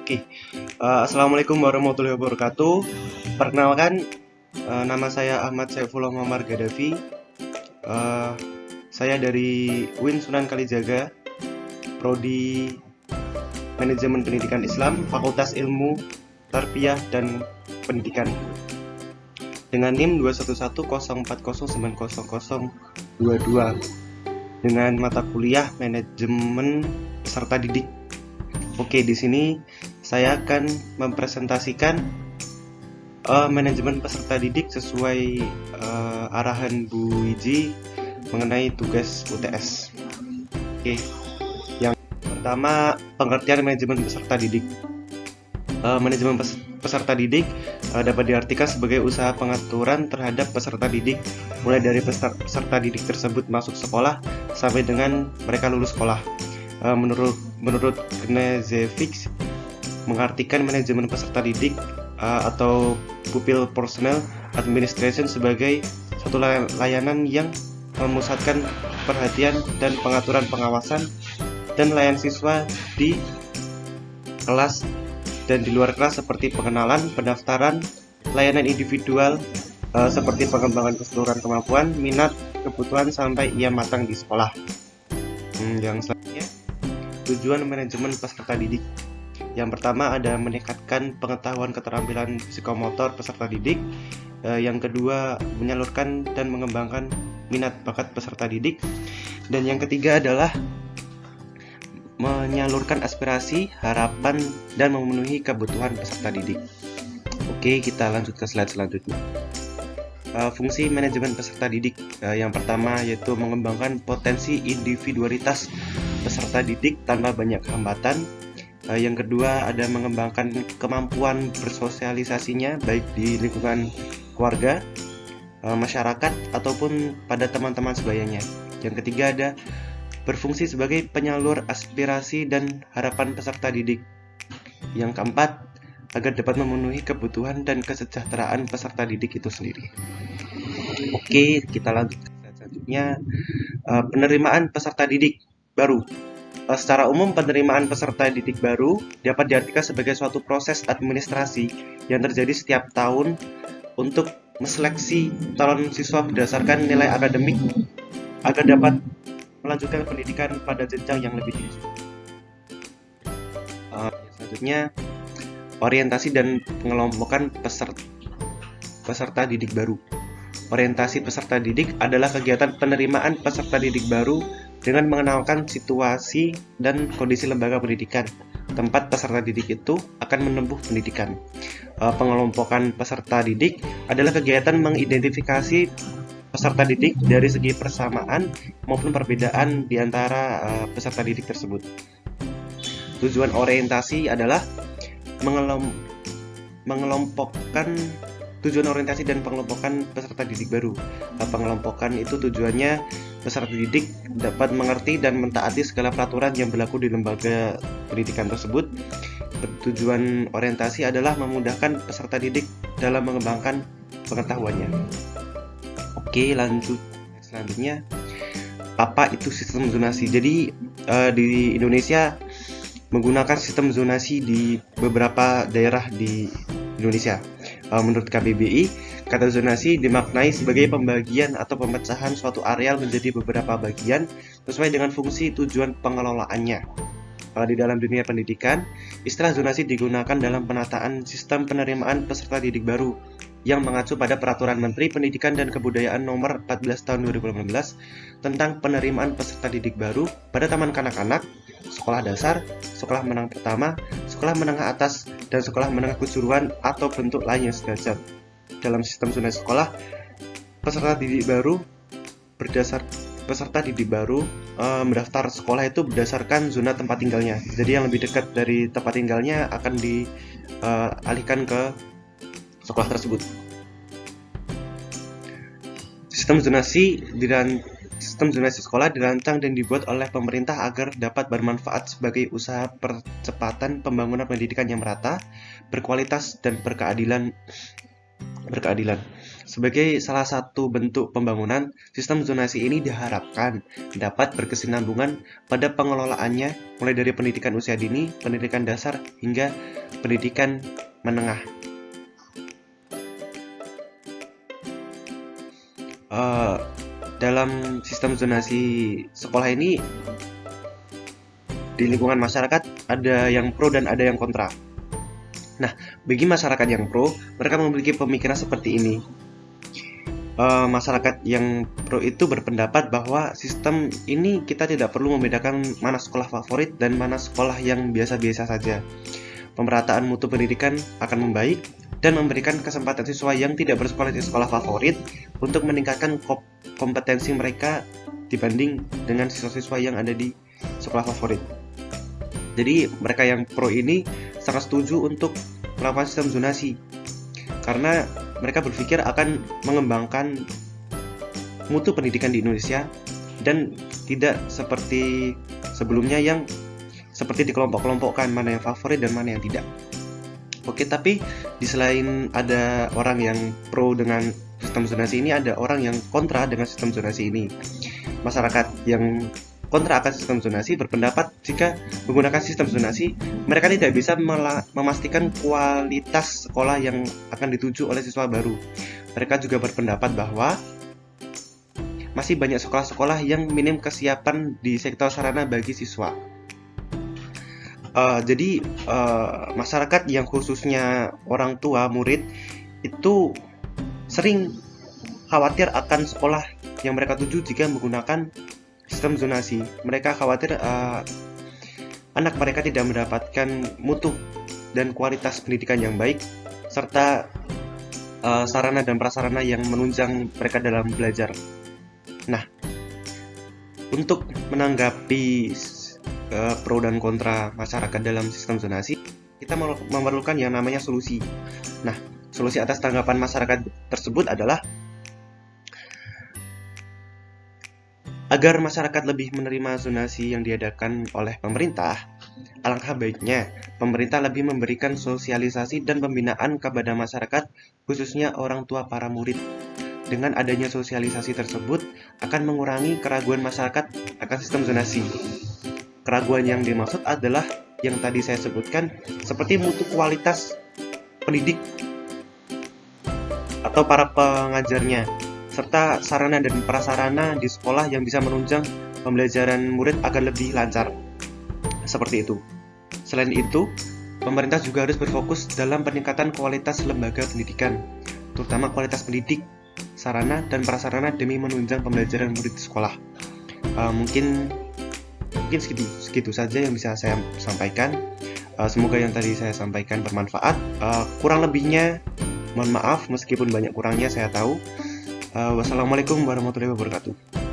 Oke, Assalamualaikum warahmatullahi wabarakatuh. Perkenalkan, nama saya Ahmad Saifullah Muhammad Gaddafi. Saya dari UIN Sunan Kalijaga, Prodi Manajemen Pendidikan Islam, Fakultas Ilmu Tarbiyah dan Pendidikan. Dengan NIM 21104090022 dengan mata kuliah Manajemen Peserta Didik. Oke, di sini saya akan mempresentasikan manajemen peserta didik sesuai arahan Bu Wiji mengenai tugas UTS. Oke, yang pertama pengertian manajemen peserta didik. Manajemen peserta didik dapat diartikan sebagai usaha pengaturan terhadap peserta didik, mulai dari peserta didik tersebut masuk sekolah sampai dengan mereka lulus sekolah. Menurut Knezevic, mengartikan manajemen peserta didik atau pupil personnel administration sebagai satu layanan yang memusatkan perhatian dan pengaturan pengawasan dan layanan siswa di kelas dan di luar kelas seperti pengenalan, pendaftaran, layanan individual seperti pengembangan keseluruhan kemampuan, minat, kebutuhan sampai ia matang di sekolah. Yang selanjutnya, tujuan manajemen peserta didik. Yang pertama ada meningkatkan pengetahuan keterampilan psikomotor peserta didik. Yang kedua menyalurkan dan mengembangkan minat bakat peserta didik. Dan yang ketiga adalah menyalurkan aspirasi, harapan, dan memenuhi kebutuhan peserta didik. Oke, kita lanjut ke slide selanjutnya. Fungsi manajemen peserta didik yang pertama yaitu mengembangkan potensi individualitas peserta didik tanpa banyak hambatan. Yang kedua ada mengembangkan kemampuan bersosialisasinya baik di lingkungan keluarga, masyarakat ataupun pada teman-teman sebayanya. Yang ketiga ada berfungsi sebagai penyalur aspirasi dan harapan peserta didik. Yang keempat, agar dapat memenuhi kebutuhan dan kesejahteraan peserta didik itu sendiri. Oke, kita lanjut ke slide selanjutnya. Penerimaan peserta didik baru. Secara umum, penerimaan peserta didik baru dapat diartikan sebagai suatu proses administrasi yang terjadi setiap tahun untuk meseleksi calon siswa berdasarkan nilai akademik agar dapat melanjutkan pendidikan pada jenjang yang lebih tinggi. Selanjutnya, orientasi dan pengelompokan peserta didik baru. Orientasi peserta didik adalah kegiatan penerimaan peserta didik baru dengan mengenalkan situasi dan kondisi lembaga pendidikan tempat peserta didik itu akan menempuh pendidikan. Pengelompokan peserta didik adalah kegiatan mengidentifikasi peserta didik dari segi persamaan maupun perbedaan di antara peserta didik tersebut. Tujuan orientasi adalah mengelompokkan tujuan orientasi dan pengelompokan peserta didik baru. Pengelompokan itu tujuannya peserta didik dapat mengerti dan mentaati segala peraturan yang berlaku di lembaga pendidikan tersebut. Tujuan orientasi adalah memudahkan peserta didik dalam mengembangkan pengetahuannya. Oke, lanjut selanjutnya. Apa itu sistem zonasi? Jadi di Indonesia menggunakan sistem zonasi di beberapa daerah di Indonesia. Menurut KBBI, kata zonasi dimaknai sebagai pembagian atau pemecahan suatu areal menjadi beberapa bagian sesuai dengan fungsi tujuan pengelolaannya. Di dalam dunia pendidikan, istilah zonasi digunakan dalam penataan sistem penerimaan peserta didik baru yang mengacu pada Peraturan Menteri Pendidikan dan Kebudayaan Nomor 14 Tahun 2018 tentang penerimaan peserta didik baru pada taman kanak-kanak, sekolah dasar, sekolah menengah pertama, sekolah menengah atas, dan sekolah menengah kejuruan atau bentuk lain yang sederajat. Dalam sistem zonasi sekolah, peserta didik baru mendaftar sekolah itu berdasarkan zona tempat tinggalnya. Jadi yang lebih dekat dari tempat tinggalnya akan dialihkan ke sekolah tersebut. Sistem zonasi sekolah dirancang dan dibuat oleh pemerintah agar dapat bermanfaat sebagai usaha percepatan pembangunan pendidikan yang merata, berkualitas dan berkeadilan. Sebagai salah satu bentuk pembangunan, sistem zonasi ini diharapkan dapat berkesinambungan pada pengelolaannya mulai dari pendidikan usia dini, pendidikan dasar, hingga pendidikan menengah. Dalam sistem zonasi sekolah ini, di lingkungan masyarakat ada yang pro dan ada yang kontra. Nah, bagi masyarakat yang pro, mereka memiliki pemikiran seperti ini. Masyarakat yang pro itu berpendapat bahwa sistem ini kita tidak perlu membedakan mana sekolah favorit dan mana sekolah yang biasa-biasa saja. Pemerataan mutu pendidikan akan membaik dan memberikan kesempatan siswa yang tidak bersekolah di sekolah favorit untuk meningkatkan kompetensi mereka dibanding dengan siswa-siswa yang ada di sekolah favorit. Jadi mereka yang pro ini sangat setuju untuk melakukan sistem zonasi karena mereka berpikir akan mengembangkan mutu pendidikan di Indonesia dan tidak seperti sebelumnya yang seperti dikelompok-kelompokkan mana yang favorit dan mana yang tidak. Oke, tapi di selain ada orang yang pro dengan sistem zonasi ini, ada orang yang kontra dengan sistem zonasi ini. Masyarakat yang kontra akan sistem zonasi berpendapat jika menggunakan sistem zonasi, mereka tidak bisa memastikan kualitas sekolah yang akan dituju oleh siswa baru. Mereka juga berpendapat bahwa masih banyak sekolah-sekolah yang minim kesiapan di sektor sarana bagi siswa. Jadi masyarakat yang khususnya orang tua murid itu sering khawatir akan sekolah yang mereka tuju jika menggunakan sistem zonasi. Mereka khawatir anak mereka tidak mendapatkan mutu dan kualitas pendidikan yang baik serta sarana dan prasarana yang menunjang mereka dalam belajar. Nah, untuk menanggapi pro dan kontra masyarakat dalam sistem zonasi, kita memerlukan yang namanya solusi. Nah, solusi atas tanggapan masyarakat tersebut adalah agar masyarakat lebih menerima zonasi yang diadakan oleh pemerintah, alangkah baiknya pemerintah lebih memberikan sosialisasi dan pembinaan kepada masyarakat, khususnya orang tua para murid. Dengan adanya sosialisasi tersebut akan mengurangi keraguan masyarakat akan sistem zonasi. Keraguan yang dimaksud adalah yang tadi saya sebutkan, seperti mutu kualitas pendidik atau para pengajarnya, serta sarana dan prasarana di sekolah yang bisa menunjang pembelajaran murid agar lebih lancar. Seperti itu. Selain itu, pemerintah juga harus berfokus dalam peningkatan kualitas lembaga pendidikan, terutama kualitas pendidik, sarana dan prasarana demi menunjang pembelajaran murid di sekolah. Mungkin segitu saja yang bisa saya sampaikan. Semoga yang tadi saya sampaikan bermanfaat. Kurang lebihnya mohon maaf, meskipun banyak kurangnya saya tahu. Wassalamualaikum warahmatullahi wabarakatuh.